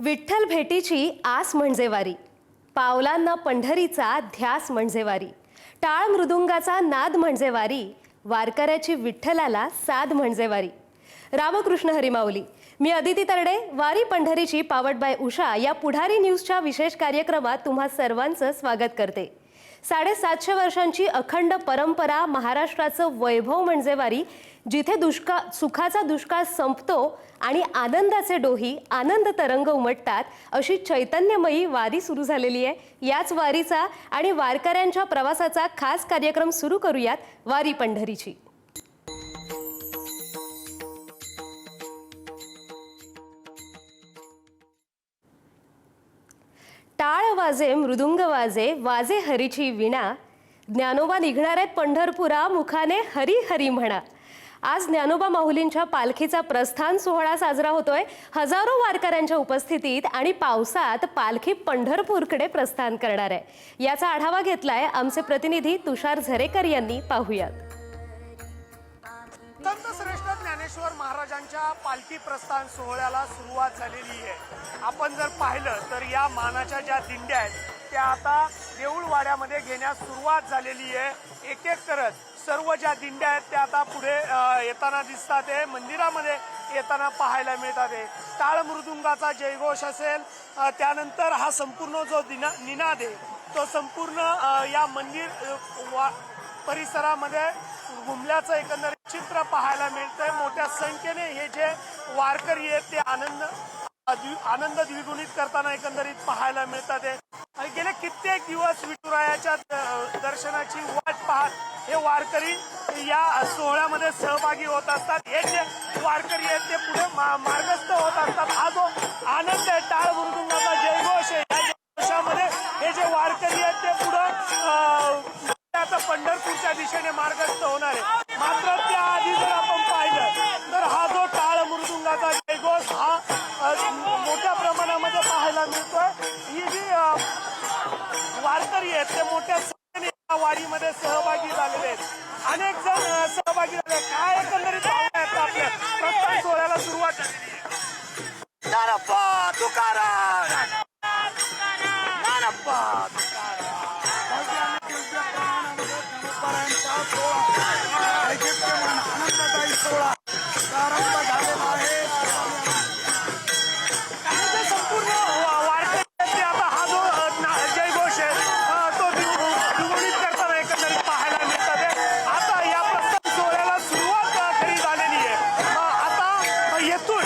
विठ्ठल भेटीची आस म्हणजे वारी, पावलांना पंढरीचा ध्यास म्हणजे वारी, टाळ मृदुंगाचा नाद म्हणजे वारी, वारकऱ्याची विठ्ठलाला साध म्हणजे वारी। रामकृष्ण हरी माऊली। मी अदिती तरडे, वारी पंढरीची पावड बाय उषा या पुढारी न्यूजच्या विशेष कार्यक्रमात तुम्हा सर्वांचं स्वागत करते। 750 वर्षांची अखंड परंपरा, महाराष्ट्राचं वैभव म्हणजे वारी, जिथे सुखाचा दुष्काळ संपतो आणि आनंदाचे डोही आनंद तरंग उमटतात, अशी चैतन्यमयी वारी सुरू झालेली आहे। याच वारीचा आणि वारकऱ्यांच्या प्रवासाचा खास कार्यक्रम सुरू करूयात, वारी पंढरीची। टाळ वाजे मृदुंग वाजे, वाजे हरीची विणा, ज्ञानोबा निघणार आहेत पंढरपुरा, मुखाने हरी हरी म्हणा। आज ज्ञानोबा माऊलींच्या पालखीचा प्रस्थान सोहळा साजरा होतोय। हजारो वारकऱ्यांच्या उपस्थितीत आणि पावसात पालखी पंढरपूरकडे प्रस्थान करणार आहे। याचा आढावा घेतलाय आमचे प्रतिनिधी तुषार झरेकर यांनी। पाहूयात। संत श्रेष्ठ ज्ञानेश्वर महाराजांच्या पालखी प्रस्थान सोहळ्याला सुरुवात झालेली आहे। आपण जर पाहिलं तर या मानाच्या ज्या दिंड्या आहेत त्या आता देऊळवाड्यामध्ये घेण्यास सुरुवात झालेली आहे। एक एक करत सर्व ज्या दिंड्या आहेत त्या आता पुढे येताना दिसतात आहे, मंदिरामध्ये येताना पाहायला मिळतात आहे। टाळ मृदुंगाचा जयघोष असेल, त्यानंतर हा संपूर्ण जो निनाद आहे तो संपूर्ण या मंदिर परिसरामध्ये घुमल्याचं एकंदरीत चित्र पाहायला मिळतंय। मोठ्या संख्येने हे जे वारकरी आहेत ते आनंद द्विगुणित करताना एकंदरीत पाहायला मिळतात आहे। आणि गेले कित्येक दिवस विठुरायाच्या दर्शनाची वाट पाहत हे वारकरी या सोहळ्यामध्ये सहभागी होत असतात। हे जे वारकरी आहेत ते पुढे मार्गस्थ होत असतात। हा जो आनंद आहे, टाळ मृदुंगाचा जयघोष आहे, या जयघोषामध्ये हे जे वारकरी आहेत ते पुढे आता पंढरपूरच्या दिशेने मार्गस्थ होणार आहे। मात्र त्याआधी जर आपण पाहिलं तर हा जो टाळ मृदुंगाचा जयघोष हा मोठ्या प्रमाणामध्ये पाहायला मिळतोय। ही जी वारकरी आहेत ते मोठ्या संख्येने या वारीमध्ये सहभागी झालेले आहेत। अनेक जण सहभागी झाले। काय एकंदरीत भावना आहेत आपल्या प्रस्थान सोहळ्याला सुरुवात झालेली आहे? ज्ञानप्पा तुकाराम, ज्ञानप्पा आनंददायी सोहळा प्रारंभ झालेला आहे। संपूर्ण वारकरी आता हा जो जयघोष आहे तो द्विगुणित करताना एकंदरीत पाहायला मिळतात आहे। आता या प्रस्थान सोहळ्याला सुरुवात खरी झालेली आहे। आता येथून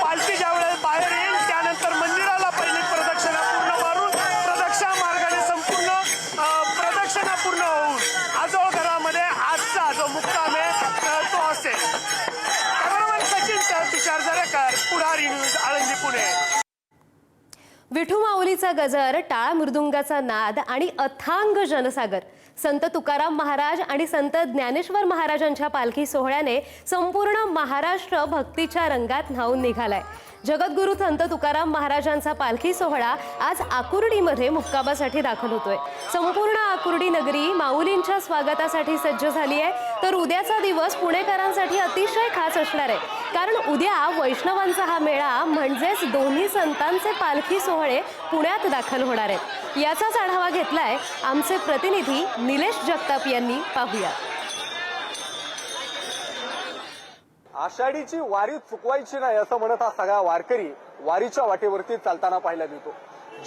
पालखी ज्यावेळेस बाहेर येईल त्यानंतर मंदिराला पहिली प्रदक्षिणा पूर्ण मारून प्रदक्षिणा मार्गाने संपूर्ण प्रदक्षिणा पूर्ण होऊन आजोळघरामध्ये आजचा जो मुक्काम आहे तो असेल। कॅमेरामॅन सचिन तुषार झरेकर, पुढारी न्यूज, आळंदी, पुणे। विठू माऊलीचा गजर, टाळ मृदुंगाचा नाद आणि अथांग जनसागर, संत तुकाराम महाराज आणि संत ज्ञानेश्वर महाराजांच्या पालखी सोहळ्याने संपूर्ण महाराष्ट्र भक्तीच्या रंगात न्हाऊन निघालाय। जगद्गुरु संत तुकाराम महाराजांचा पालखी सोहळा आज आकुर्डीमध्ये मुक्कामासाठी दाखल होतोय। संपूर्ण आकुर्डी नगरी माऊलींच्या स्वागतासाठी सज्ज झाली आहे। तर उद्याचा दिवस पुणेकरांसाठी अतिशय खास असणार आहे, कारण उद्या वैष्णवांचा हा मेळा म्हणजेच दोन्ही संतांचे पालखी सोहळे पुण्यात दाखल होणार आहेत। याचाच आढावा घेतलाय आमचे प्रतिनिधी निलेश जगताप यांनी। पाहूया। आषाढीची वारी चुकवायची नाही असं म्हणत हा सगळा वारकरी वारीच्या वाटेवरती चालताना पाहायला मिळतो।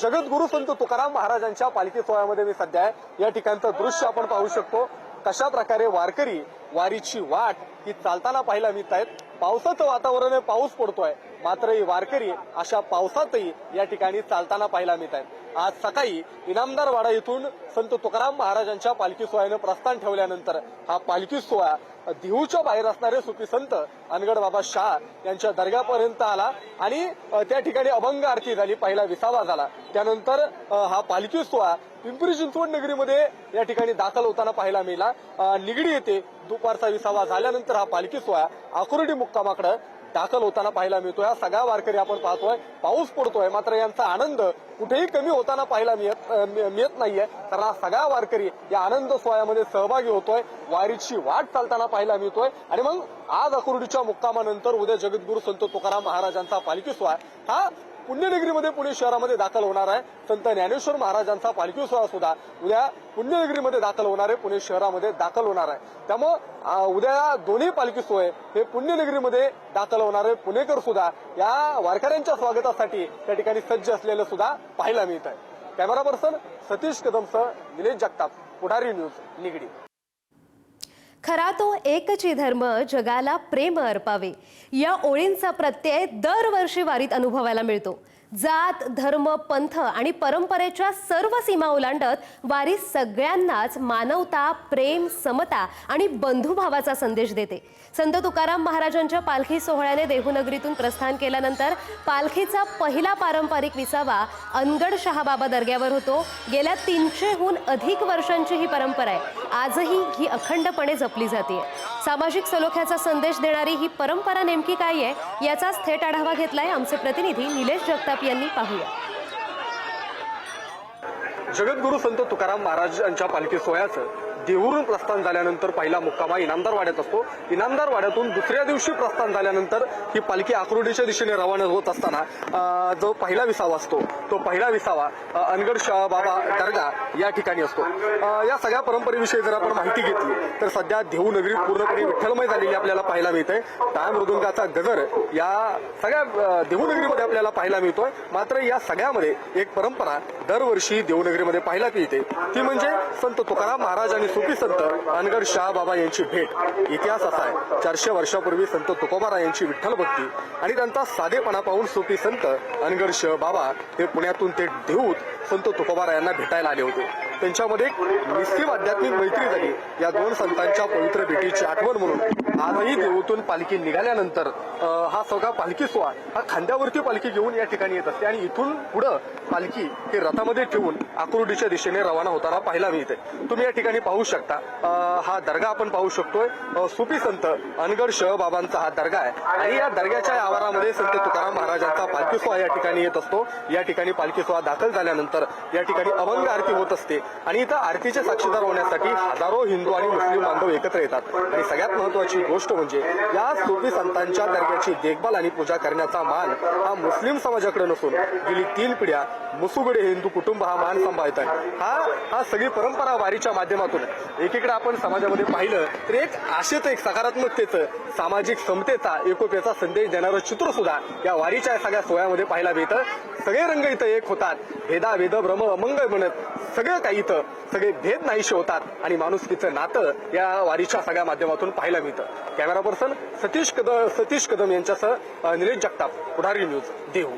जगद्गुरु संत तुकाराम महाराजांच्या पालखी सोहळ्यामध्ये मी सध्या आहे। या ठिकाणचं दृश्य आपण पाहू शकतो, कशा प्रकारे वारकरी वारीची वाट ही चालताना पाहायला मिळत आहेत। पावसाचं वातावरण आहे, पाऊस पडतोय, मात्र ही वारकरी अशा पावसातही या ठिकाणी चालताना पाहायला मिळत आहेत। आज सकाळी इनामदारवाडा इथून संत तुकाराम महाराजांच्या पालखी सोहळ्यानं प्रस्थान ठेवल्यानंतर हा पालखी सोहळा देहूच्या बाहेर असणारे सुफी संत अनगड बाबा शाह यांच्या दर्ग्यापर्यंत आला आणि त्या ठिकाणी अभंग आरती झाली, पहिला विसावा झाला। त्यानंतर हा पालखी सोहळा पिंपरी चिंचवड नगरीमध्ये या ठिकाणी दाखल होताना पाहायला मिळाला। निगडी येथे दुपारचा विसावा झाल्यानंतर हा पालखी सोहळा आकुर्डी मुक्कामाकडे दाखल होताना पाहायला मिळतोय। हा सगळा वारकरी आपण पाहतोय, पाऊस पडतोय, मात्र यांचा आनंद कुठेही कमी होताना पाहायला मिळत नाहीये, कारण हा सगळा वारकरी या आनंद सोहळ्यामध्ये सहभागी होतोय, वारीची वाट चालताना पाहायला मिळतोय। आणि मग आज आकुर्डीच्या मुक्कामानंतर उद्या जगद्गुरु संत तुकाराम महाराजांचा पालखी सोहळा हा पुण्यनगरीमध्ये पुणे शहरामध्ये दाखल होणार आहे. संत ज्ञानेश्वर महाराजांचा पालखी सोहळा सुद्धा उद्या पुण्यनगरीमध्ये दाखल होणार आहे, पुणे शहरामध्ये दाखल होणार आहे. त्यामुळे उद्या दोन्ही पालखी सोहळे हे पुण्यनगरीमध्ये दाखल होणार आहे. पुणेकर सुद्धा या वारकऱ्यांच्या स्वागतासाठी त्या ठिकाणी सज्ज असलेलं सुद्धा पाहायला मिळत आहे. कॅमेरा पर्सन सतीश कदमसह निलेश जगताप, पुढारी न्यूज, निगडी. खरा तो एकची धर्म जगाला प्रेम अर्पावे या ओळींचा प्रत्यय दरवर्षी वारीत अनुभवायला मिळतो. जात, धर्म, पंथ आणि परंपरेच्या सर्व सीमा ओलांडत वारी सगळ्यांनाच मानवता, प्रेम, समता आणि बंधुभावाचा संदेश देते. संत तुकाराम महाराजांच्या पालखी सोहळ्याने देहूनगरीतून प्रस्थान केल्यानंतर पालखीचा पहिला पारंपरिक विसावा अनगड शहाबाबा दर्ग्यावर होतो. गेल्या 300हून अधिक वर्षांची ही परंपरा आहे. आजही ही अखंडपणे जपली जाते. सामाजिक सलोख्याचा संदेश देणारी ही परंपरा नेमकी काय आहे याचाच थेट आढावा घेतलाय आमचे प्रतिनिधी निलेश जगताप यांनी. पाहूया. जगद्गुरू संत तुकाराम महाराजांच्या पालखी सोहळ्याचं देहूरून प्रस्थान झाल्यानंतर पहिला मुक्काम इनामदार वाड्यात असतो. इनामदार वाड्यातून दुसऱ्या दिवशी प्रस्थान झाल्यानंतर ही पालखी आकुर्डीच्या दिशेने रवाना होत असताना जो पहिला विसावा असतो तो पहिला विसावा अनगड शहाबाबा दर्गा या ठिकाणी असतो. या सगळ्या परंपरेविषयी जर आपण माहिती घेतली तर सध्या देहू नगरी पूर्णपणे विठ्ठलमय झालेली आपल्याला पाहायला मिळते. टाळ मृदुंगाचा गजर या सगळ्या देहू नगरीमध्ये आपल्याला पाहायला मिळतोय. मात्र या सगळ्यामध्ये एक परंपरा दरवर्षी देहू नगरीमध्ये पाहायला मिळते, ती म्हणजे संत तुकाराम महाराज आणि सुफी संत अनगड शहाबाबा यांची भेट. इतिहास असा आहे, 400 वर्षापूर्वी संत तुकोबाराय यांची विठ्ठल भक्ती आणि त्यांचा साधेपणा पाहून सुफी संत अनगड शहाबाबा हे पुण्यातून ते देहूत संत तुकोबाराय यांना भेटायला आले होते. त्यांच्यामध्ये निस्सीम आध्यात्मिक मैत्री झाली. या दोन संतांच्या पवित्र भेटीची आठवण म्हणून आजही देहूतून पालखी निघाल्यानंतर हा सगळा पालखी सोहळा हा खांद्यावरती पालखी घेऊन या ठिकाणी येत असते आणि इथून पुढं पालखी हे रथामध्ये ठेवून आकुर्डीच्या दिशेने रवाना होताना पाहायला मिळते. तुम्ही या ठिकाणी पाहू शकता, हा दर्गा आपण पाहू शकतोय. सुफी संत अनगड शहाबाबांचा हा दर्गा आहे आणि या दर्ग्याच्या आवारामध्ये संत तुकाराम महाराजांचा पालखी सोहळा या ठिकाणी येत असतो. या ठिकाणी पालखी सोहळा दाखल झाल्यानंतर या ठिकाणी अभंग आरती होत असते आणि इथं आरतीचे साक्षीदार होण्यासाठी हजारो हिंदू आणि मुस्लिम बांधव एकत्र येतात. आणि सगळ्यात महत्वाची गोष्ट म्हणजे या सुफी संतांच्या दर्ग्याची देखभाल आणि पूजा करण्याचा मान हा मुस्लिम समाजाकडे नसून गेली 3 पिढ्या मुसुगडे हिंदू कुटुंब हा मान सांभाळत आहे. हा सगळी परंपरा वारीच्या माध्यमातून एकीकडे आपण समाजामध्ये पाहिलं तर एक आशेचं, एक सकारात्मकतेचं, सामाजिक समतेचा, एकोप्याचा संदेश देणारं चित्र सुद्धा या वारीच्या सगळ्या सोहळ्यामध्ये पाहायला मिळतं. सगळे रंग इथं एक होतात. भेद भ्रम अमंगळ बनत सगळं काही इथं सगळे भेद नाहीसे होतात आणि माणुसकीचं नातं या वारीच्या सगळ्या माध्यमातून पाहायला मिळतं. कॅमेरा पर्सन सतीश कदम यांच्यासह निलेश जगताप, पुढारी न्यूज, देहू.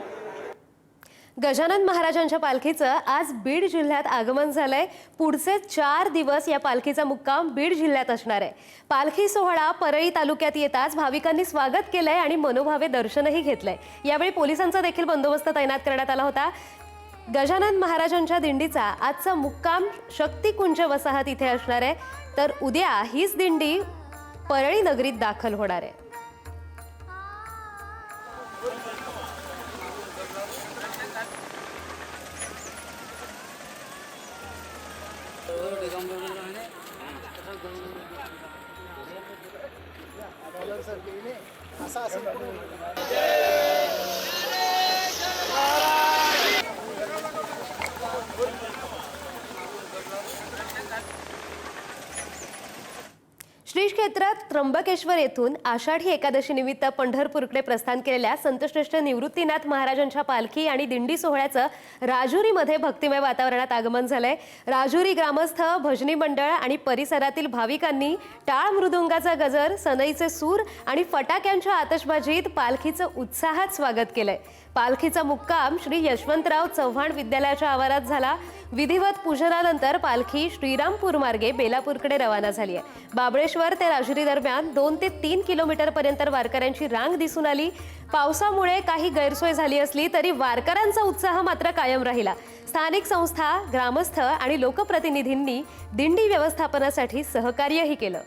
गजानन महाराजांच्या पालखीचं आज बीड जिल्ह्यात आगमन झालंय. पुढचे 4 दिवस या पालखीचा मुक्काम बीड जिल्ह्यात असणार आहे. पालखी सोहळा परळी तालुक्यात येताच भाविकांनी स्वागत केलंय आणि मनोभावे दर्शनही घेतलंय. यावेळी पोलिसांचा देखील बंदोबस्त तैनात करण्यात आला होता. गजानन महाराजांच्या दिंडीचा आजचा मुक्काम शक्तिकुंज वसाहत इथे असणार आहे, तर उद्या हीच दिंडी परळी नगरीत दाखल होणार आहे. श्री क्षेत्र त्र्यंबकेश्वर येथून आषाढी एकादशी निमित्त पंढरपूरकडे प्रस्थान केलेल्या संतश्रेष्ठ निवृत्तीनाथ महाराजांच्या पालखी आणि दिंडी सोहळ्याचं राजुरीमध्ये भक्तिमय वातावरणात आगमन झालंय. राजुरी ग्रामस्थ, भजनी मंडळ आणि परिसरातील भाविकांनी टाळ मृदुंगाचा गजर, सनईचे सूर आणि फटाक्यांच्या आतषबाजीत पालखीचं उत्साहात स्वागत केलंय. पालखीचा मुक्काम श्री यशवंतराव चव्हाण विद्यालयाच्या आवारात झाला. विधिवत पूजनानंतर पालखी श्रीरामपूर मार्गे बेलापूरकडे रवाना झाली आहे. बाबळेश्वर ते राजुरी दरम्यान 2 ते 3 किलोमीटर पर्यंत वारकऱ्यांची रांग दिसून आली. पावसामुळे काही गैरसोय झाली असली तरी वारकऱ्यांचा उत्साह मात्र कायम राहिला. स्थानिक संस्था, ग्रामस्थ आणि लोकप्रतिनिधींनी दिंडी व्यवस्थापनासाठी सहकार्यही केलं.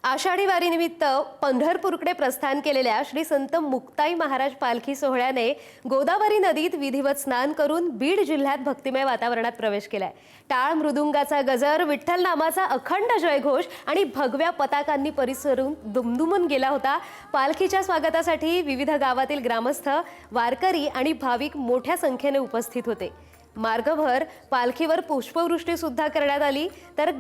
आषाढी वारीनिमित्त पंढरपूरकडे प्रस्थान केलेल्या श्री संत मुक्ताई महाराज पालखी सोहळ्याने गोदावरी नदीत विधिवत स्नान करून बीड जिल्ह्यात भक्तिमय वातावरणात प्रवेश केलाय. टाळ मृदुंगाचा गजर, विठ्ठल नामाचा अखंड जयघोष आणि भगव्या पताकांनी परिसरून दुमदुमून गेला होता. पालखीच्या स्वागतासाठी विविध गावातील ग्रामस्थ, वारकरी आणि भाविक मोठ्या संख्येने उपस्थित होते. मार्गभर पालखीवर पुष्पवृष्टी सुद्धा करण्यात आली. तर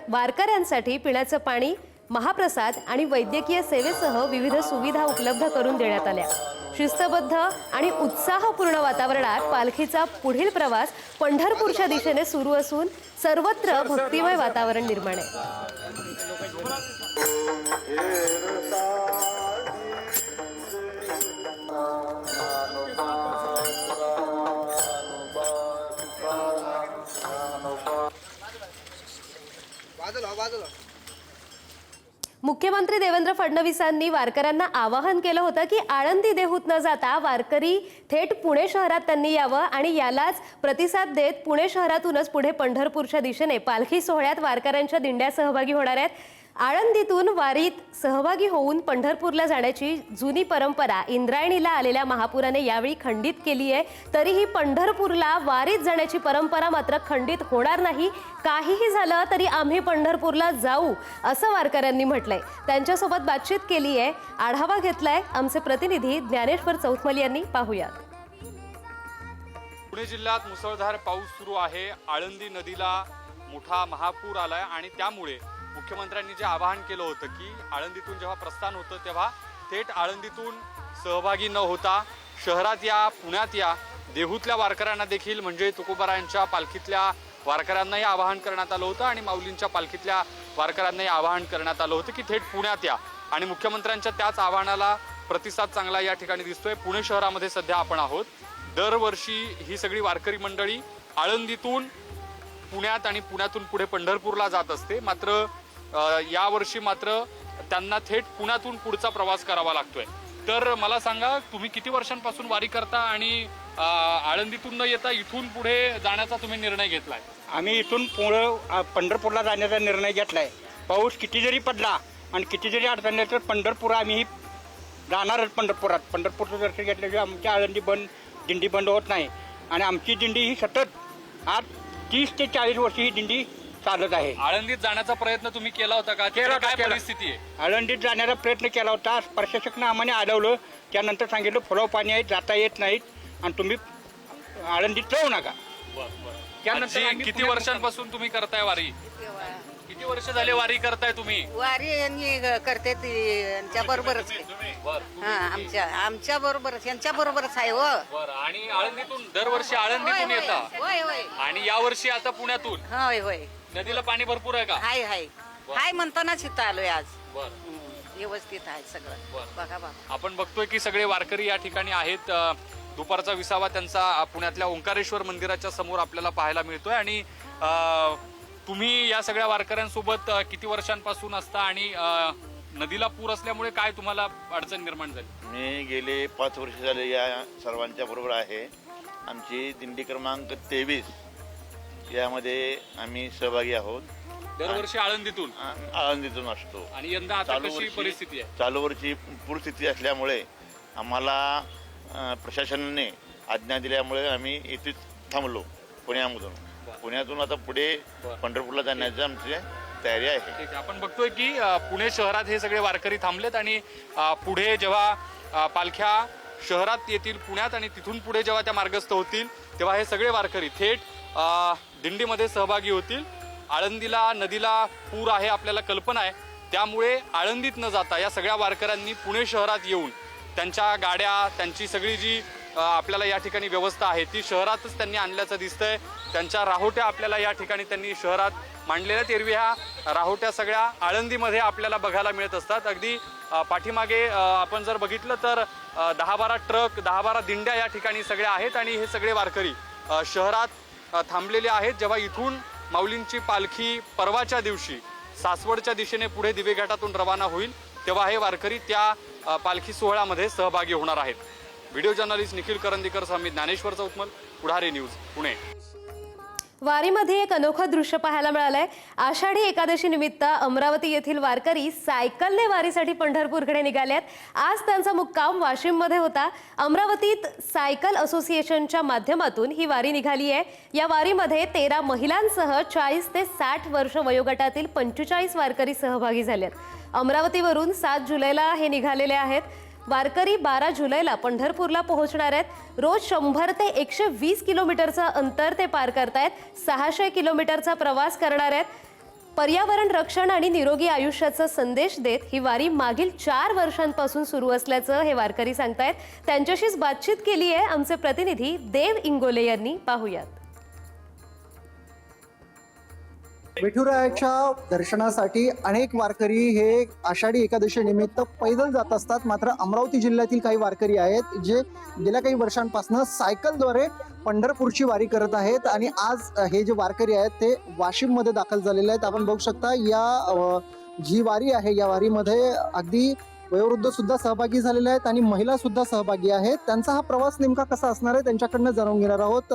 वारकऱ्यांसाठी पिण्याचं पाणी, महाप्रसाद आणि वैद्यकीय सेवेसह विविध सुविधा उपलब्ध करून देण्यात आल्या. शिस्तबद्ध आणि उत्साहपूर्ण वातावरणात पालखीचा पुढील प्रवास पंढरपूरच्या दिशेने सुरू असून सर्वत्र भक्तिमय वातावरण निर्माण आहे. मुख्यमंत्री देवेंद्र फडणवीसांनी वारकऱ्यांना आवाहन केलं होतं की आळंदी देहूत न जाता वारकरी थेट पुणे शहरात त्यांनी यावं आणि यालाच प्रतिसाद देत पुणे शहरातूनच पुढे पंढरपूरच्या दिशेने पालखी सोहळ्यात वारकऱ्यांच्या दिंड्या सहभागी होणार आहेत. आळंदीतून वारीत सहभागी होऊन पंढरपूरला जाण्याची जुनी परंपरा इंद्रायणीला आलेल्या महापुराने यावेळी खंडित केली आहे. तरीही पंढरपूरला वारीत जाण्याची परंपरा मात्र खंडित होणार नाही. काहीही झालं तरी आम्ही पंढरपूरला जाऊ, असं वारकऱ्यांनी म्हटलंय. त्यांच्यासोबत बातचीत केली आहे, आढावा घेतलाय आमचे प्रतिनिधी ज्ञानेश्वर चौथमल यांनी. पाहूयात. पुणे जिल्ह्यात मुसळधार पाऊस सुरू आहे. आळंदी नदीला मोठा महापूर आलाय आणि त्यामुळे मुख्यमंत्र्यांनी जे आवाहन केलं होतं की आळंदीतून जेव्हा प्रस्थान होतं तेव्हा थेट आळंदीतून सहभागी न होता शहरात या, पुण्यात या, देहूतल्या वारकऱ्यांना देखील म्हणजे तुकोबारायांच्या पालखीतल्या वारकऱ्यांनाही आवाहन करण्यात आलं होतं आणि माऊलींच्या पालखीतल्या वारकऱ्यांनाही आवाहन करण्यात आलं होतं की थेट पुण्यात या. आणि मुख्यमंत्र्यांच्या त्याच आवाहनाला प्रतिसाद चांगला या ठिकाणी दिसतोय. पुणे शहरामध्ये सध्या आपण आहोत. दरवर्षी ही सगळी वारकरी मंडळी आळंदीतून पुण्यात आणि पुण्यातून पुढे पंढरपूरला जात असते. मात्र यावर्षी मात्र त्यांना थेट पुण्यातून पुढचा प्रवास करावा लागतोय. तर मला सांगा, तुम्ही किती वर्षांपासून वारी करता आणि आळंदीतून न येता इथून पुढे जाण्याचा तुम्ही निर्णय घेतलाय? आम्ही इथून पुढे पंढरपूरला जाण्याचा निर्णय घेतलाय. पाऊस किती जरी पडला आणि किती जरी अडचण तर पंढरपूर आम्ही जाणारच. पंढरपुरात पंढरपूरचं दर्शन घेतल्याशिवाय आमची आळंदी दिंडी बंद होत नाही. आणि आमची दिंडी ही सतत आज 30 ते 40 वर्ष ही दिंडी चालत आहे. आळंदीत जाण्याचा प्रयत्न तुम्ही केला होता का? काय परिस्थिती आहे? आळंदीत जाण्याचा प्रयत्न केला होता. प्रशासकानं आम्हाला अडवलं. त्यानंतर सांगितलं फुलाव पाणी आहे, जाता येत नाहीत आणि तुम्ही आळंदीत जाऊ नका. त्यानंतर किती वर्षांपासून तुम्ही करताय वारी? किती वर्ष झाले वारी करताय तुम्ही? वारी यांनी करते ती यांच्या बरोबरच आमच्या बरोबरच यांच्या बरोबरच आहे. बरं. आणि आळंदीतून दरवर्षी आळंदीतून येता होय होय आणि यावर्षी आता पुण्यातून? होय होय. नदीला पाणी भरपूर आहे का? हाय हाय हाय म्हणतानाच इथं आलोय आज. बरं. व्यवस्थित आहे सगळं. बघा बघा, आपण बघतोय की सगळे वारकरी या ठिकाणी आहेत. दुपारचा विसावा त्यांचा पुण्यातल्या ओंकारेश्वर मंदिराच्या समोर आपल्याला पाहायला मिळतोय. आणि तुम्ही या सगळ्या वारकऱ्यांसोबत किती वर्षांपासून असता आणि नदीला पूर असल्यामुळे काय तुम्हाला अडचण निर्माण झाली? मी गेले 5 वर्ष झाले या सर्वांच्या बरोबर आहे. आमची दिंडी क्रमांक 23 यामध्ये आम्ही सहभागी आहोत. दरवर्षी आळंदीतून आळंदीतून असतो. आणि यंदा आता कशी परिस्थिती आहे? चालू वर्षी पूरस्थिती असल्यामुळे आम्हाला प्रशासनाने आज्ञा दिल्यामुळे आम्ही इथे थांबलो पुण्यामधून. पुण्यातून आता पुढे पंढरपूरला जाण्याची आमची तयारी आहे. ठीक आहे. आपण बघतोय की पुणे शहरात हे सगळे वारकरी थांबलेत आणि पुढे जेव्हा पालख्या शहरात येतील पुण्यात आणि तिथून पुढे जेव्हा त्या मार्गस्थ होतील तेव्हा हे सगळे वारकरी थेट दिंडीमध्ये सहभागी होतील. आळंदीला नदीला पूर आहे आपल्याला कल्पना आहे. त्यामुळे आळंदीत न जाता या सगळ्या वारकऱ्यांनी पुणे शहरात येऊन त्यांच्या गाड्या, त्यांची सगळी जी आपल्याला या ठिकाणी व्यवस्था आहे ती शहरातच त्यांनी आणल्याचं दिसतंय. त्यांच्या राहोट्या आपल्याला या ठिकाणी त्यांनी शहरात मांडलेल्या. एरवी ह्या राहोट्या सगळ्या आळंदीमध्ये आपल्याला बघायला मिळत असतात. अगदी पाठीमागे आपण जर बघितलं तर 10-12 ट्रक, 10-12 दिंड्या या ठिकाणी सगळ्या आहेत आणि हे सगळे वारकरी शहरात थांबलेले आहेत. जेव्हा इथून माऊलींची पालखी परवाच्या दिवशी सासवडच्या दिशेने पुढे दिवे घाटातून रवाना होईल तेव्हा हे वारकरी त्या पालखी सोहळ्यामध्ये सहभागी होणार आहेत. व्हिडिओ जर्नलिस्ट निखिल करंदीकर सह मी ज्ञानेश्वर चौथमल, पुढारी न्यूज, पुणे. वारीमध्ये एक अनोखं दृश्य पाहायला मिळालंय. आषाढी एकादशी निमित्त अमरावती येथील वारकरी सायकलने वारीसाठी पंढरपूरकडे निघालेत. आज त्यांचा मुक्काम वाशिममध्ये होता. अमरावतीत सायकल असोसिएशनच्या माध्यमातून ही वारी निघाली आहे. या वारीमध्ये 13 महिलांसह 40 ते 60 वर्ष वयोगटातील 45 वारकरी सहभागी झालेत. अमरावतीवरून 7 जुलैला हे निघालेले आहेत. वारकरी 12 जुलैला पंढरपूरला पोहोचणार आहेत. रोज 100 ते 120 किलोमीटरचं अंतर ते पार करतायत. 600 किलोमीटरचा प्रवास करणार आहेत. पर्यावरण रक्षण आणि निरोगी आयुष्याचा संदेश देत ही वारी मागील 4 वर्षांपासून सुरू असल्याचं हे वारकरी सांगतायत. त्यांच्याशीच बातचीत केली आहे आमचे प्रतिनिधी देव इंगोले यांनी. पाहूयात. विठुरायाच्या दर्शनासाठी अनेक वारकरी हे आषाढी एकादशी निमित्त पैदल जात असतात. मात्र अमरावती जिल्ह्यातील काही वारकरी आहेत जे गेल्या काही वर्षांपासून सायकलद्वारे पंढरपूरची वारी करत आहेत आणि आज हे जे वारकरी आहेत ते वाशिममध्ये दाखल झालेले आहेत. आपण बघू शकता या जी वारी आहे या वारीमध्ये अगदी वयोवृद्ध सुद्धा सहभागी झालेले आहेत आणि महिला सुद्धा सहभागी आहेत. त्यांचा हा प्रवास नेमका कसा असणार आहे त्यांच्याकडनं जाणून घेणार आहोत.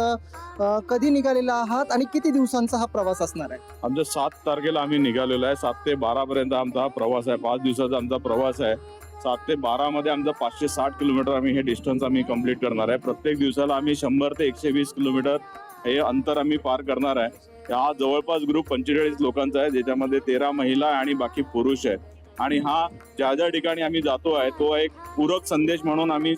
कधी निघालेला आहात आणि किती दिवसांचा हा प्रवास असणार आहे? आमच्या 7 तारखेला आम्ही निघालेलो आहे. 7 ते 12 पर्यंत आमचा हा प्रवास आहे. 5 दिवसाचा आमचा प्रवास आहे. 7 ते 12 मध्ये आमचा 560 किलोमीटर आम्ही हे डिस्टन्स आम्ही कंप्लीट करणार आहे. प्रत्येक दिवसाला आम्ही 100 ते 120 किलोमीटर हे अंतर आम्ही पार करणार आहे. हा जवळपास ग्रुप 45 लोकांचा आहे ज्याच्यामध्ये 13 महिला आणि बाकी पुरुष आहेत. आणि हा ज्या ज्या ठिकाणी आम्ही जातो आहे तो एक पूरक संदेश म्हणून आम्ही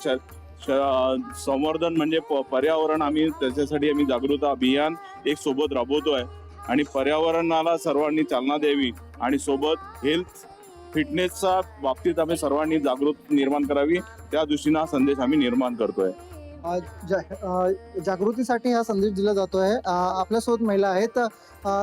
संवर्धन म्हणजे पर्यावरण आम्ही त्याच्यासाठी आम्ही जागृती अभियान एक सोबत राबवतो आहे आणि पर्यावरणाला सर्वांनी चालना द्यावी आणि सोबत हेल्थ फिटनेसच्या बाबतीत आम्ही सर्वांनी जागृती निर्माण करावी त्या दृष्टीने हा संदेश आम्ही निर्माण करतोय. जागृतीसाठी हा संदेश दिला जातोय. आपल्यासोबत महिला आहेत.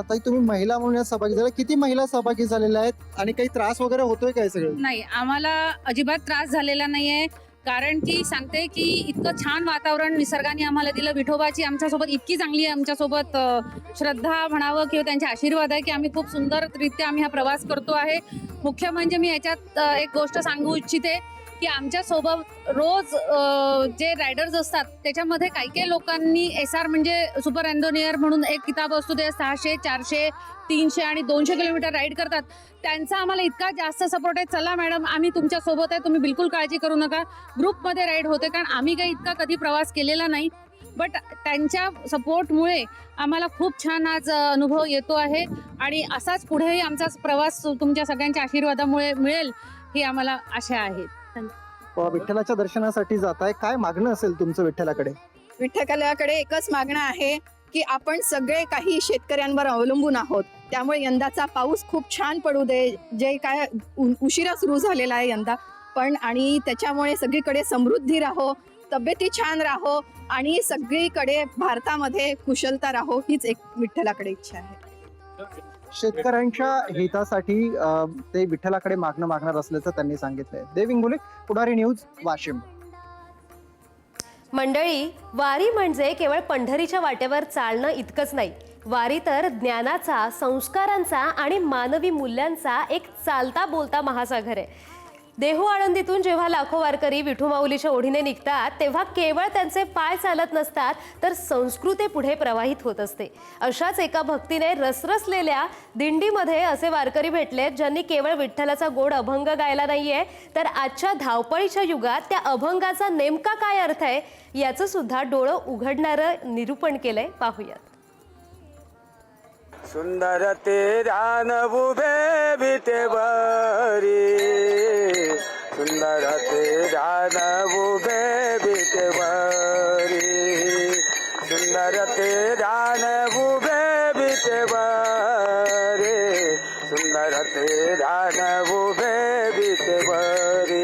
ताई तुम्ही महिला म्हणून सहभागी झाला. किती महिला सहभागी झालेल्या आहेत आणि काही त्रास वगैरे होतोय काय? सगळं नाही, आम्हाला अजिबात त्रास झालेला नाहीये. कारण की सांगते की इतकं छान वातावरण निसर्गाने आम्हाला दिलं. विठोबाची आमच्यासोबत इतकी चांगली आमच्यासोबत श्रद्धा म्हणावं किंवा त्यांचे आशीर्वाद आहे की आम्ही खूप सुंदररित्या आम्ही हा प्रवास करतो आहे. मुख्य म्हणजे मी याच्यात एक गोष्ट सांगू इच्छिते की आमच्या सोबत रोज जे रायडर्स असतात त्याच्यामध्ये काही लोकांनी SR म्हणजे सुपर रॅन्डोनियर म्हणून एक किताब असतो. ते 600, 400, 300 आणि 200 किलोमीटर राईड करतात. त्यांचा आम्हाला इतका जास्त सपोर्ट आहे. चला मॅडम आम्ही तुमच्या सोबत आहे, तुम्ही बिलकुल काळजी करू नका. ग्रुपमध्ये राईड होते कारण आम्ही काही इतका कधी प्रवास केलेला नाही. बट त्यांच्या सपोर्टमुळे आम्हाला खूप छान आज अनुभव येतो आहे आणि असाच पुढेही आमचा प्रवास तुमच्या सगळ्यांच्या आशीर्वादामुळे मिळेल ही आम्हाला आशा आहे. विठ्ठलाच्या दर्शनासाठी जाताय, काय मागणं असेल तुमचं विठ्ठलाकडे? विठ्ठलाकडे एकच मागणं आहे की आपण सगळे काही शेतकऱ्यांवर अवलंबून आहोत. त्यामुळे यंदाचा पाऊस खूप छान पडू दे. जे काय उशिरा सुरू झालेला आहे यंदा पण आणि त्याच्यामुळे सगळीकडे समृद्धी राहो, तब्येती छान राहो आणि सगळीकडे भारतामध्ये कुशलता राहो हीच एक विठ्ठलाकडे इच्छा आहे. शेतकऱ्यांच्या हितासाठी ते विठ्ठलाकडे मागणं मागणार असल्याचं त्यांनी सांगितलंय. देव इंगोले, पुढारी न्यूज, वाशिम. मंडळी, वारी म्हणजे केवळ पंढरीच्या वाटेवर चालणं इतकंच नाही. वारी तर ज्ञानाचा, संस्कारांचा आणि मानवी मूल्यांचा एक चालता बोलता महासागर आहे. देहू आळंदीतून जेव्हा लाखो वारकरी विठुमाऊलीच्या ओढीने निघतात तेव्हा केवळ त्यांचे पाय चालत नसतात तर संस्कृती पुढे प्रवाहित होत असते. अशाच एका भक्तीने रसरसलेल्या दिंडीमध्ये असे वारकरी भेटलेत ज्यांनी केवळ विठ्ठलाचा गोड अभंग गायला नाहीये तर आजच्या धावपळीच्या युगात त्या अभंगाचा नेमका काय अर्थ आहे याचं सुद्धा डोळं उघडणारं निरूपण केलंय. पाहूयात. सुंदर ते ध्यान उभे भीतेवरी, सुंदर ते ध्यान उभे भीतेवरी, सुंदर ते ध्यान उभे भीतेवरी, सुंदर ते ध्यान उभे भीतेवरी.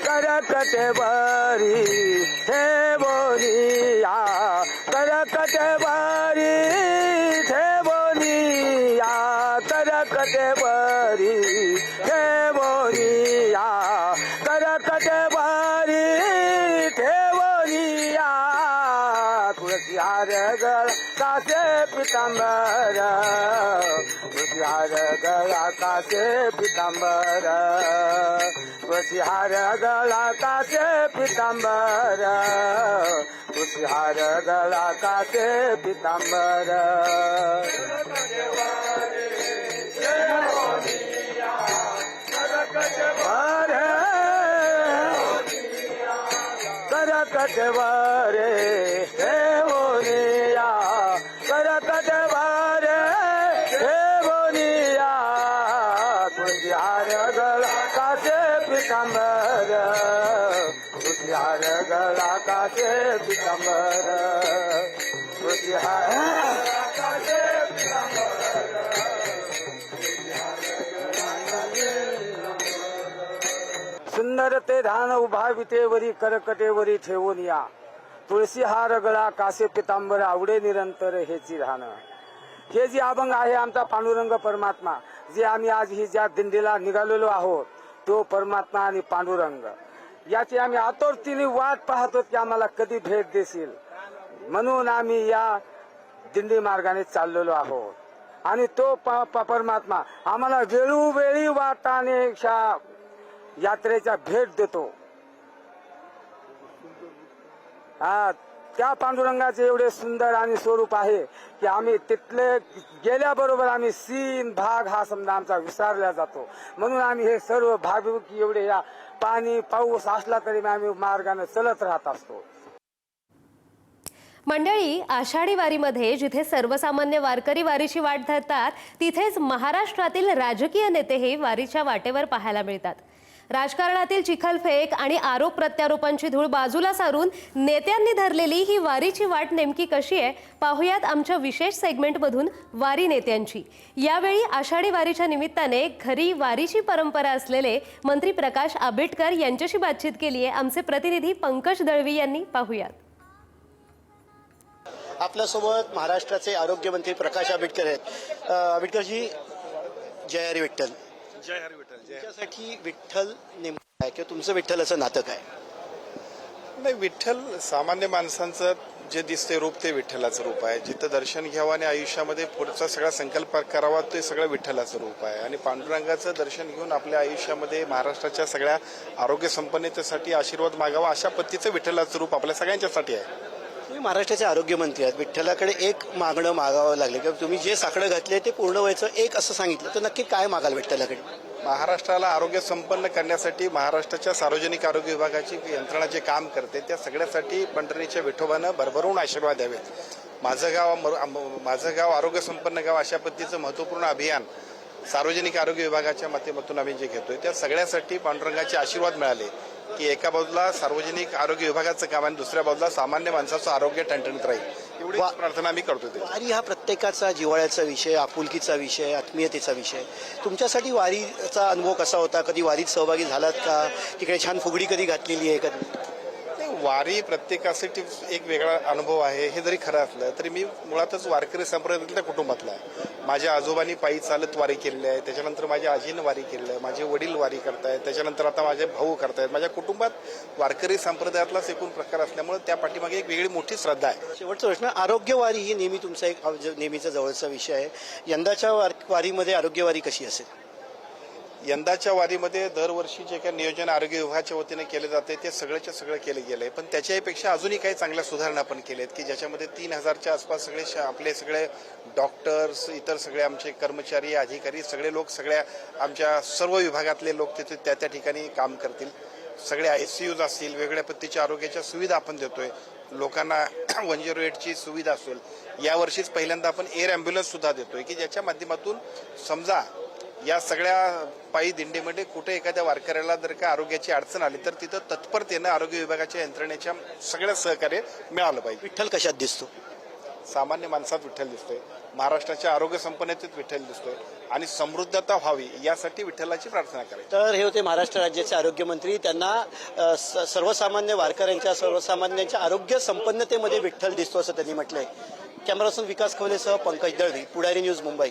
करकटवारी हे बोलिया, करकटवारी हे बोलिया, करकटवारी हे बोलिया, करकटवारी तुषहार गळा कासे पितांबर तुषहार गळा कासे पितांबर तुषहार गळा कासे पितांबर करकटवारे हे बोनिया करकटवारे हे बोनिया तुषहार गळा कासे पितांबर तुषहार गळा कासे पितांबर तुषहार कासे सुंदर ते धान उभा विटेवरी करकटेवरी ठेवून या तुळशी हार गळा कासे पितांबर आवडे निरंतर हेची धान. हे जे अभंग आहे आमचा पांडुरंग परमात्मा, जे आम्ही आज ही ज्या दिंडीला निघालेलो आहोत तो परमात्मा आणि पांडुरंग याची आम्ही आतुरतेने वाट पाहतो की आम्हाला कधी भेट देशील, म्हणून आम्ही या दिंडी मार्गाने चाललेलो आहोत आणि तो परमात्मा आम्हाला वेळोवेळी वाटाने यात्रेच्या भेट देतो. त्या पांडुरंगाचे एवढे सुंदर आणि स्वरूप आहे की आम्ही तिथले गेल्याबरोबर आम्ही सीन भाग हा समजा आमचा विसरला जातो. म्हणून आम्ही हे सर्व भाविक एवढे या पाणी पाऊस असला तरी आम्ही मार्गाने चलत राहत असतो. मंडळी, आषाढी वारीमध्ये जिथे सर्वसामान्य वारकरी वारीची वाट धरतात तिथेच महाराष्ट्रातील राजकीय नेतेही वारीच्या वाटेवर पाहायला मिळतात. राजकारणातील चिखलफेक आणि आरोप प्रत्यारोपांची धूळ बाजूला सारून नेत्यांनी धरलेली ही वारीची वाट नेमकी कशी आहे पाहुयात आमच्या विशेष सेगमेंटमधून वारी नेत्यांची. यावेळी आषाढी वारीच्या निमित्ताने घरी वारीची परंपरा असलेले मंत्री प्रकाश आंबेडकर यांच्याशी बातचीत केली आहे आमचे प्रतिनिधी पंकज दळवी यांनी. पाहुयात. आपल्यासोबत महाराष्ट्राचे आरोग्यमंत्री प्रकाश आंबेडकर आहेत. आंबेडकरजी, जय हरी विठ्ठल. जय हरी विठ्ठल. तुमच्यासाठी विठ्ठल नेमकं काय किंवा तुमचं विठ्ठलाचं नातं काय? नाही, विठ्ठल सामान्य माणसांचं जे दिसते रूप ते विठ्ठलाचं रूप आहे. जिथं दर्शन घ्यावं आणि आयुष्यामध्ये पुढचा सगळा संकल्प करावा ते सगळं विठ्ठलाचं रूप आहे. आणि पांडुरंगाचं दर्शन घेऊन आपल्या आयुष्यामध्ये महाराष्ट्राच्या सगळ्या आरोग्य संपन्नतेसाठी आशीर्वाद मागावा अशा पद्धतीचं विठ्ठलाचं रूप आपल्या सगळ्यांच्यासाठी आहे. तुम्ही महाराष्ट्राचे आरोग्यमंत्री आहात. विठ्ठलाकडे एक मागणं मागावं लागले किंवा तुम्ही जे साकडं घातले ते पूर्ण व्हायचं एक असं सांगितलं तर नक्की काय मागाल विठ्ठलाकडे? महाराष्ट्राला आरोग्य संपन्न करण्यासाठी महाराष्ट्राच्या सार्वजनिक आरोग्य विभागाची यंत्रणा जे काम करते त्या सगळ्यासाठी पंढरीच्या विठोबानं भरभरून आशीर्वाद द्यावेत. माझं गाव आरोग्य संपन्न गाव अशा पद्धतीचं महत्त्वपूर्ण अभियान सार्वजनिक आरोग्य विभागाच्या माध्यमातून आम्ही जे घेतोय त्या सगळ्यासाठी पांडुरंगाचे आशीर्वाद मिळाले की एका बाजूला सार्वजनिक आरोग्य विभागाचं काम आणि दुसऱ्या बाजूला सामान्य माणसाचं आरोग्य ठणठणीत राहील एवढी प्रार्थना आम्ही करतो. वारी हा प्रत्येकाचा जिव्हाळ्याचा विषय, आपुलकीचा विषय, आत्मीयतेचा विषय. तुमच्यासाठी वारीचा अनुभव कसा होता? कधी वारीत सहभागी झालात का? तिकडे छान फुगडी कधी घातलेली आहे का? वारी प्रत्येकासाठी एक वेगळा अनुभव आहे. हे जरी खरं असलं तरी मी मुळातच वारकरी संप्रदायातल्या कुटुंबातला आहे. माझ्या आजोबांनी पायी चालत वारी केलेली आहे, त्याच्यानंतर माझ्या आजीनं वारी केलेली आहे, माझे वडील वारी करतायत, त्याच्यानंतर आता माझे भाऊ करतायत. माझ्या कुटुंबात वारकरी संप्रदायातलाच एकूण प्रकार असल्यामुळे त्या पाठीमागे एक वेगळी मोठी श्रद्धा आहे. शेवटचा प्रश्न, आरोग्यवारी ही नेहमी तुमचा एक नेहमीचा जवळचा विषय आहे. यंदाच्या वारीमध्ये आरोग्यवारी कशी असेल? यंदाच्या वारीमध्ये दरवर्षी जे काही नियोजन आरोग्य विभागाच्या वतीने केले जाते ते सगळंच्या सगळं केलं गेलंय. पण त्याच्यापेक्षा अजूनही काही चांगल्या सुधारणा आपण केल्यात की ज्याच्यामध्ये 3000च्या आसपास सगळे आपले सगळे डॉक्टर्स, इतर सगळे आमचे कर्मचारी, अधिकारी, सगळे लोक, सगळ्या आमच्या सर्व विभागातले लोक तिथे त्या ठिकाणी काम करतील. सगळे ICUs असतील, वेगवेगळ्या पद्धतीच्या आरोग्याच्या सुविधा आपण देतोय. लोकांना 108ची सुविधा असेल. यावर्षीच पहिल्यांदा आपण एअर ॲम्ब्युलन्स सुद्धा देतोय की ज्याच्या माध्यमातून समजा या सगळ्या पायी दिंडीमध्ये कुठे एखाद्या वारकऱ्याला जर का आरोग्याची अडचण आली तर तिथं तत्परतेनं आरोग्य विभागाच्या यंत्रणेच्या सगळं सहकार्य मिळालं पाहिजे. विठ्ठल कशात दिसतो? सामान्य माणसात विठ्ठल दिसतोय, महाराष्ट्राच्या आरोग्य संपन्नतेत विठ्ठल दिसतोय आणि समृद्धता व्हावी यासाठी विठ्ठलाची प्रार्थना करायची. तर हे होते महाराष्ट्र राज्याचे आरोग्यमंत्री. त्यांना सर्वसामान्य वारकऱ्यांच्या, सर्वसामान्यांच्या आरोग्य संपन्नतेमध्ये विठ्ठल दिसतो असं त्यांनी म्हटलंय. कॅमेरापर्सन विकास खवलेसह पंकज दळवी, पुढारी न्यूज, मुंबई.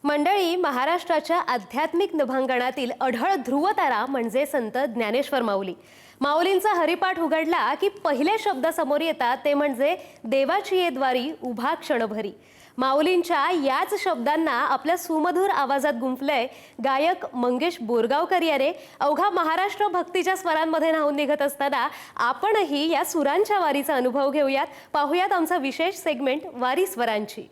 मंडळी, महाराष्ट्राच्या आध्यात्मिक नभांगणातील अढळ ध्रुवतारा म्हणजे संत ज्ञानेश्वर माऊली. माऊलींचा हरिपाठ उघडला की पहिले शब्द समोर येतात ते म्हणजे देवाची ये द्वारी उभा क्षणभरी. माऊलींच्या याच शब्दांना आपल्या सुमधुर आवाजात गुंफलंय गायक मंगेश बोरगावकर यारे. अवघा महाराष्ट्र भक्तीच्या स्वरांमध्ये न्हाऊन निघत असताना आपणही या सुरांच्या वारीचा अनुभव घेऊयात. पाहूयात आमचा विशेष सेगमेंट वारी स्वरांची.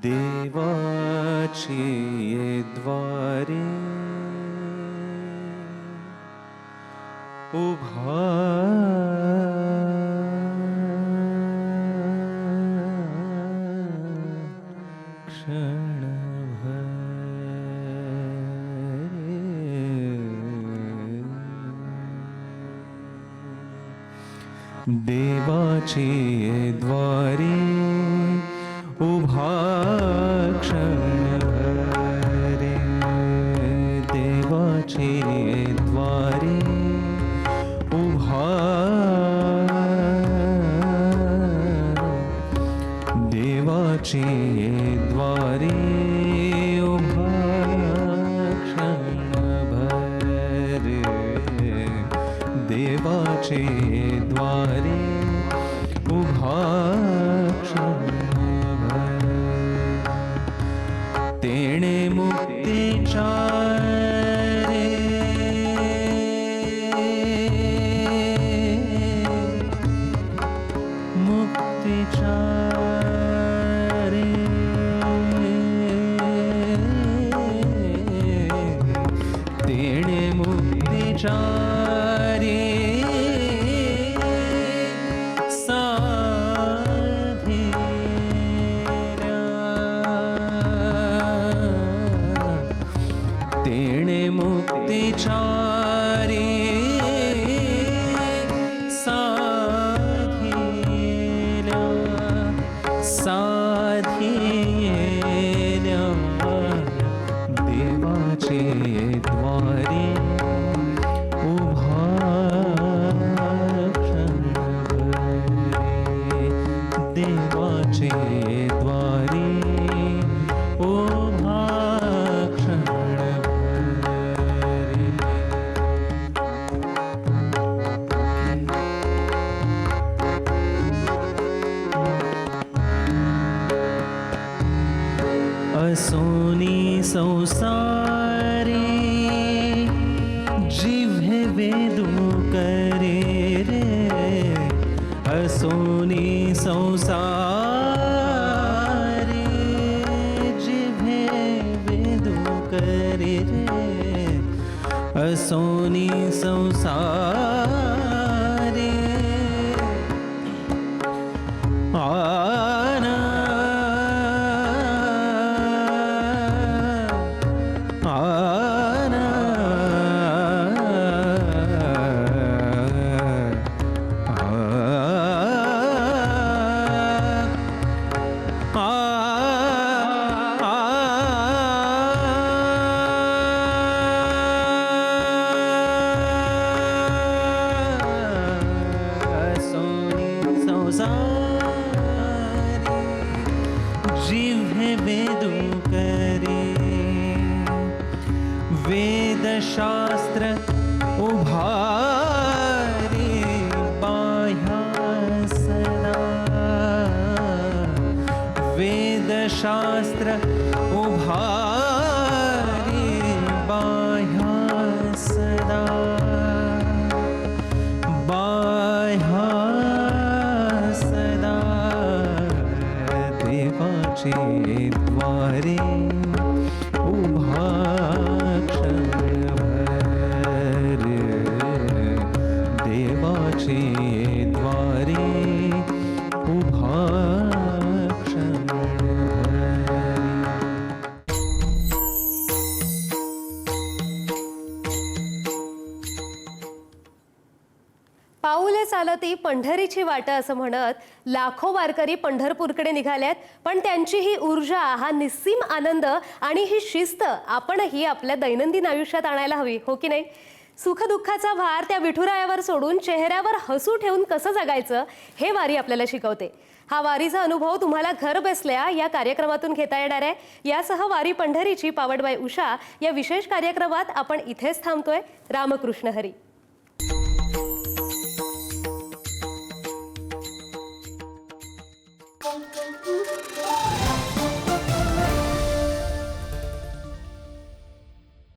देवाची द्वारे उभा देवाची द्वारे उभा क्षणभरे देवाची द्वारे उभा देवाची द्वारे उभा क्षणभरे देवाची द्वारे उभा तेणे मुक्तीच्या रे मुक्तीच्या रे तेणे मुक्तीच्या रे तेणे मुक्तीच्या रे साधिल्या साधिल्या देवाचे द्वारे उभा क्षणभरे देवाचे द्वारे उभा असोनी संसारे जिव्हे वेदू करे रे असोनी संसारे जिव्हे वेदू करे रे असोनी संसारे आना जिव्हे वेदू करे वेदशास्त्र उभारे बाह्या सदा वेदशास्त्र उभारे बाह्या सदा बाह्या सदा देवाचे द्वारे उभा क्षणभरे देवाचे द्वारे उभा पाऊले चालती पंढरीची वाट असं म्हणत लाखो वारकरी पंढरपूरकडे निघाल्यात. पण त्यांची ही ऊर्जा, हा निस्सीम आनंद आणि ही शिस्त आपणही आपल्या दैनंदिन आयुष्यात आणायला हवी, हो की नाही? सुखदुःखाचा भार त्या विठुरायावर सोडून चेहऱ्यावर हसू ठेवून कसं जगायचं हे वारी आपल्याला शिकवते. हा वारीचा अनुभव तुम्हाला घर बसल्या या कार्यक्रमातून घेता येणार आहे. यासह वारी पंढरीची पावड बाय उषा या विशेष कार्यक्रमात आपण इथेच थांबतोय. रामकृष्ण हरी.